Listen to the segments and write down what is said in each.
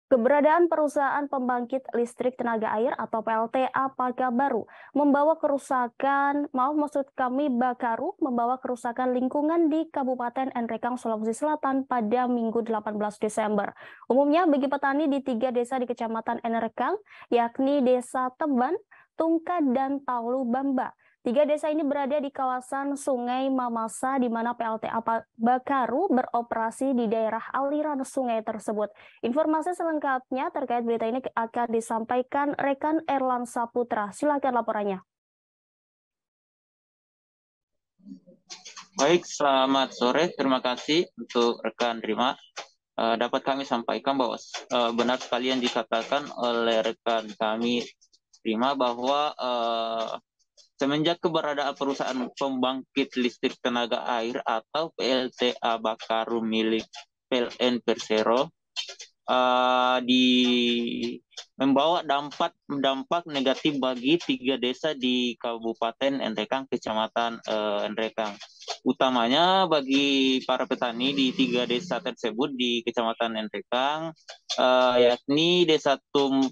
Keberadaan perusahaan pembangkit listrik tenaga air atau PLTA Pakabaru membawa kerusakan, maksud kami Bakaru, membawa kerusakan lingkungan di Kabupaten Nrekang, Sulawesi Selatan pada Minggu 18 Desember. Umumnya bagi petani di 3 desa di Kecamatan Nrekang, yakni Desa Teban, Tungka, dan Taulu Bamba. 3 desa ini berada di kawasan Sungai Mamasa, di mana PLTA Bakaru beroperasi di daerah aliran sungai tersebut. Informasi selengkapnya terkait berita ini akan disampaikan rekan Erlan Saputra. Silakan laporannya. Baik, selamat sore. Terima kasih untuk rekan Rima. Dapat kami sampaikan bahwa benar sekali yang dikatakan oleh rekan kami Rima bahwa semenjak keberadaan perusahaan pembangkit listrik tenaga air atau PLTA Bakaru milik PLN Persero di membawa dampak negatif bagi 3 desa di Kabupaten Nrekang, Kecamatan Nrekang. Utamanya bagi para petani di 3 desa tersebut di Kecamatan Nrekang, yakni Desa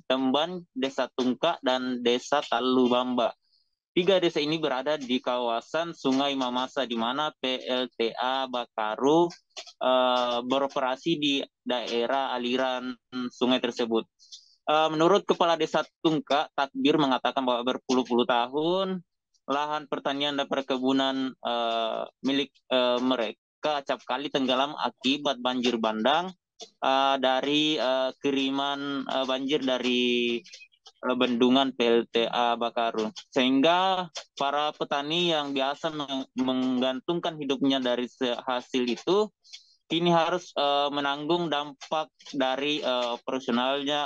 Temban, Desa Tungka, dan Desa Talubamba. 3 desa ini berada di kawasan Sungai Mamasa, di mana PLTA Bakaru beroperasi di daerah aliran sungai tersebut. Menurut Kepala Desa Tungka, Takbir mengatakan bahwa berpuluh-puluh tahun lahan pertanian dan perkebunan milik mereka acap kali tenggelam akibat banjir bandang dari kiriman banjir dari bendungan PLTA Bakaru, sehingga para petani yang biasa menggantungkan hidupnya dari hasil itu kini harus menanggung dampak dari operasionalnya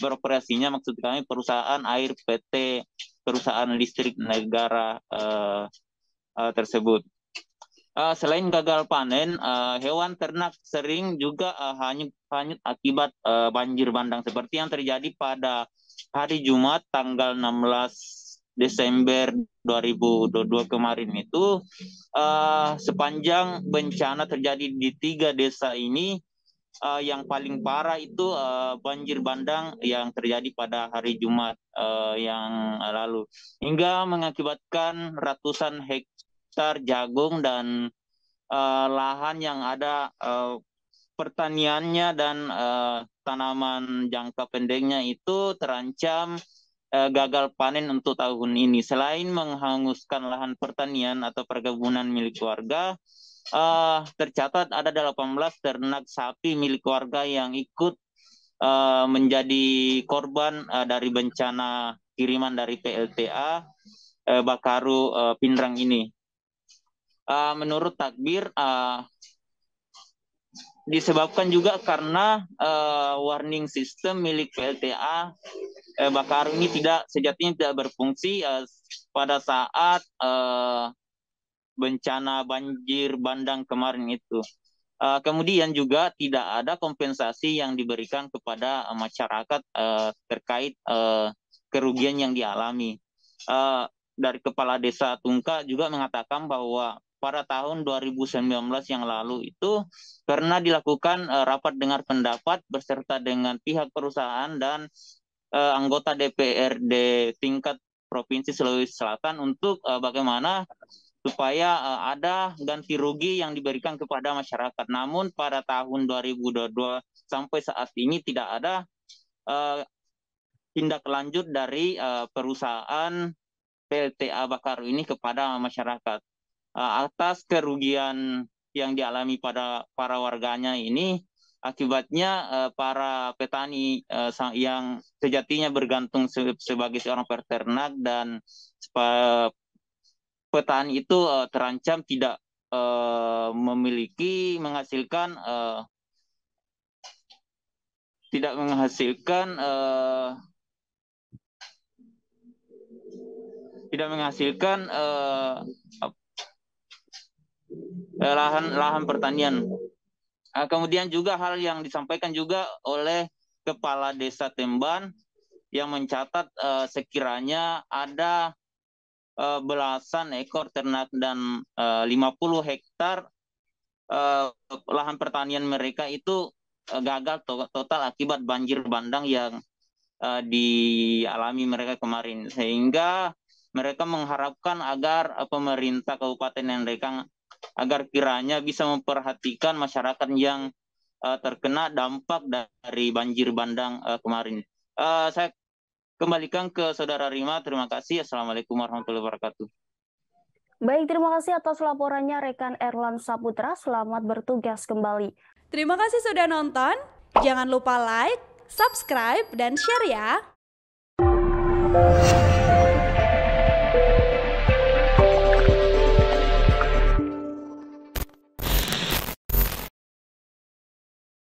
beroperasinya, maksud kami perusahaan air PT perusahaan listrik negara tersebut. Selain gagal panen, hewan ternak sering juga hanyut akibat banjir bandang seperti yang terjadi pada hari Jumat tanggal 16 Desember 2022 kemarin itu. Sepanjang bencana terjadi di 3 desa ini, yang paling parah itu banjir bandang yang terjadi pada hari Jumat yang lalu, hingga mengakibatkan ratusan hektar jagung dan lahan yang ada pertaniannya dan tanaman jangka pendeknya itu terancam gagal panen untuk tahun ini. Selain menghanguskan lahan pertanian atau perkebunan milik warga, tercatat ada 18 ternak sapi milik warga yang ikut menjadi korban dari bencana kiriman dari PLTA Bakaru Pindrang ini. Menurut Takbir, disebabkan juga karena warning system milik PLTA Bakaru ini sejatinya tidak berfungsi pada saat bencana banjir bandang kemarin itu. Kemudian juga tidak ada kompensasi yang diberikan kepada masyarakat terkait kerugian yang dialami. Dari Kepala Desa Tungka juga mengatakan bahwa pada tahun 2019 yang lalu itu karena dilakukan rapat dengar pendapat beserta dengan pihak perusahaan dan anggota DPRD tingkat Provinsi Sulawesi Selatan untuk bagaimana supaya ada ganti rugi yang diberikan kepada masyarakat. Namun pada tahun 2022 sampai saat ini tidak ada tindak lanjut dari perusahaan PLTA Bakaru ini kepada masyarakat. Atas kerugian yang dialami pada para warganya ini, akibatnya para petani yang sejatinya bergantung sebagai seorang peternak dan petani itu terancam tidak menghasilkan lahan pertanian. Kemudian juga hal yang disampaikan juga oleh Kepala Desa Temban yang mencatat sekiranya ada belasan ekor ternak dan 50 hektar lahan pertanian mereka itu gagal total akibat banjir bandang yang dialami mereka kemarin, sehingga mereka mengharapkan agar pemerintah Kabupaten Nrekang agar kiranya bisa memperhatikan masyarakat yang terkena dampak dari banjir bandang kemarin. Saya kembalikan ke Saudara Rima. Terima kasih. Assalamualaikum warahmatullahi wabarakatuh. Baik, terima kasih atas laporannya rekan Erlan Saputra. Selamat bertugas kembali. Terima kasih sudah nonton. Jangan lupa like, subscribe, dan share ya.